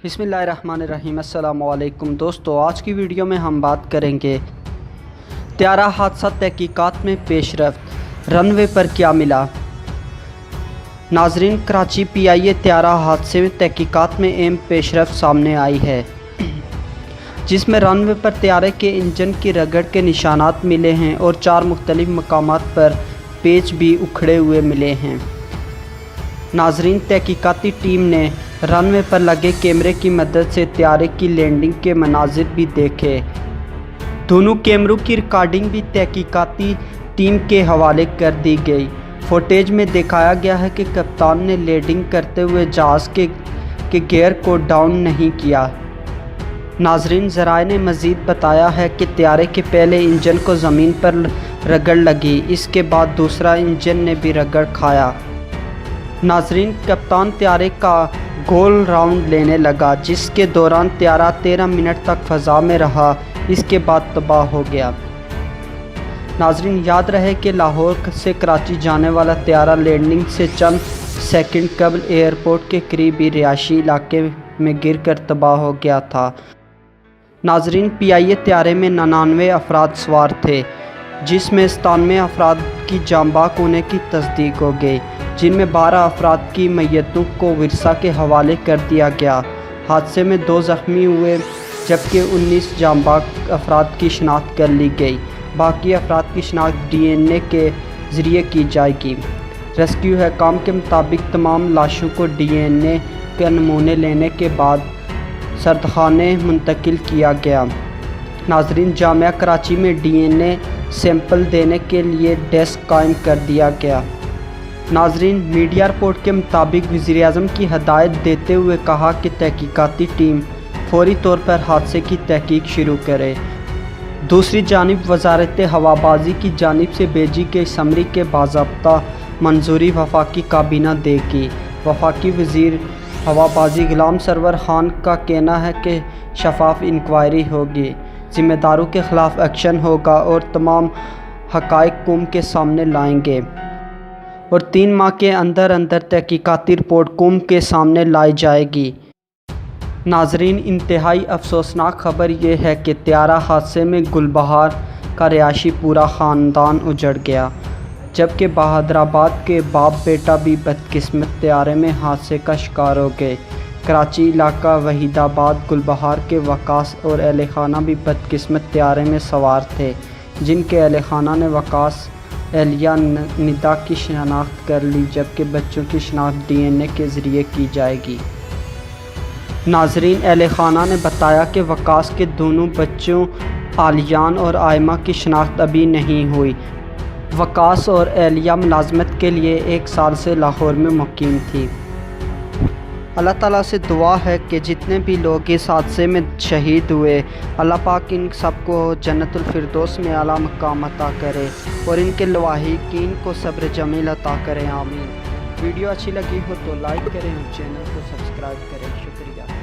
بسم اللہ الرحمن الرحیم۔ السلام علیکم دوستو، آج کی ویڈیو میں ہم بات کریں گے طیارہ حادثہ تحقیقات میں پیش رفت، رن وے پر کیا ملا۔ ناظرین، کراچی پی آئی اے طیارہ حادثے میں تحقیقات میں اہم پیش رفت سامنے آئی ہے، جس میں رن وے پر طیارے کے انجن کی رگڑ کے نشانات ملے ہیں اور 4 مختلف مقامات پر پیچ بھی اکھڑے ہوئے ملے ہیں۔ ناظرین، تحقیقاتی ٹیم نے رن وے پر لگے کیمرے کی مدد سے طیارے کی لینڈنگ کے مناظر بھی دیکھے۔ دونوں کیمروں کی ریکارڈنگ بھی تحقیقاتی ٹیم کے حوالے کر دی گئی۔ فوٹیج میں دکھایا گیا ہے کہ کپتان نے لینڈنگ کرتے ہوئے جہاز کے گیئر کو ڈاؤن نہیں کیا۔ ناظرین، ذرائع نے مزید بتایا ہے کہ طیارے کے پہلے انجن کو زمین پر رگڑ لگی، اس کے بعد دوسرا انجن نے بھی رگڑ کھایا۔ ناظرین، کپتان طیارے کا گول راؤنڈ لینے لگا، جس کے دوران طیارہ 13 منٹ تک فضا میں رہا، اس کے بعد تباہ ہو گیا۔ ناظرین، یاد رہے کہ لاہور سے کراچی جانے والا طیارہ لینڈنگ سے چند سیکنڈ قبل ایئرپورٹ کے قریبی رہائشی علاقے میں گر کر تباہ ہو گیا تھا۔ ناظرین، پی آئی اے طیارے میں 99 افراد سوار تھے، جس میں 97 افراد کی جاں بحق ہونے کی تصدیق ہو گئی، جن میں 12 افراد کی میتوں کو ورثہ کے حوالے کر دیا گیا۔ حادثے میں 2 زخمی ہوئے، جبکہ 19 جاں بحق افراد کی شناخت کر لی گئی۔ باقی افراد کی شناخت ڈی این اے کے ذریعے کی جائے گی۔ ریسکیو حکام کے مطابق تمام لاشوں کو ڈی این اے کے نمونے لینے کے بعد سردخانے منتقل کیا گیا۔ ناظرین، جامعہ کراچی میں ڈی این اے سیمپل دینے کے لیے ڈیسک قائم کر دیا گیا۔ ناظرین، میڈیا رپورٹ کے مطابق وزیر اعظم کی ہدایت دیتے ہوئے کہا کہ تحقیقاتی ٹیم فوری طور پر حادثے کی تحقیق شروع کرے۔ دوسری جانب وزارت ہوابازی کی جانب سے بھیجی گئی سمری کے باضابطہ منظوری وفاقی کابینہ دے گی۔ وفاقی وزیر ہوابازی غلام سرور خان کا کہنا ہے کہ شفاف انکوائری ہوگی، ذمہ داروں کے خلاف ایکشن ہوگا اور تمام حقائق قوم کے سامنے لائیں گے، اور 3 ماہ کے اندر تحقیقاتی رپورٹ قوم کے سامنے لائی جائے گی۔ ناظرین، انتہائی افسوسناک خبر یہ ہے کہ طیارہ حادثے میں گل بہار کا رہائشی پورا خاندان اجڑ گیا، جبکہ بہادرآباد کے باپ بیٹا بھی بدقسمت طیارے میں حادثے کا شکار ہو گئے۔ کراچی علاقہ وحید آباد گل بہار کے وقاص اور اہل خانہ بھی بدقسمت طیارے میں سوار تھے، جن کے اہل خانہ نے وقاص اہلیہ ندا کی شناخت کر لی، جبکہ بچوں کی شناخت ڈی این اے کے ذریعے کی جائے گی۔ ناظرین، اہل خانہ نے بتایا کہ وقاص کے دونوں بچوں عالیان اور آئمہ کی شناخت ابھی نہیں ہوئی۔ وقاص اور اہلیہ ملازمت کے لیے 1 سال سے لاہور میں مقیم تھی۔ اللہ تعالیٰ سے دعا ہے کہ جتنے بھی لوگ اس حادثے میں شہید ہوئے، اللہ پاک ان سب کو جنت الفردوس میں اعلیٰ مقام عطا کرے اور ان کے لواحقین کو صبر جمیل عطا کرے، آمین۔ ویڈیو اچھی لگی ہو تو لائک کریں اور چینل کو سبسکرائب کریں۔ شکریہ۔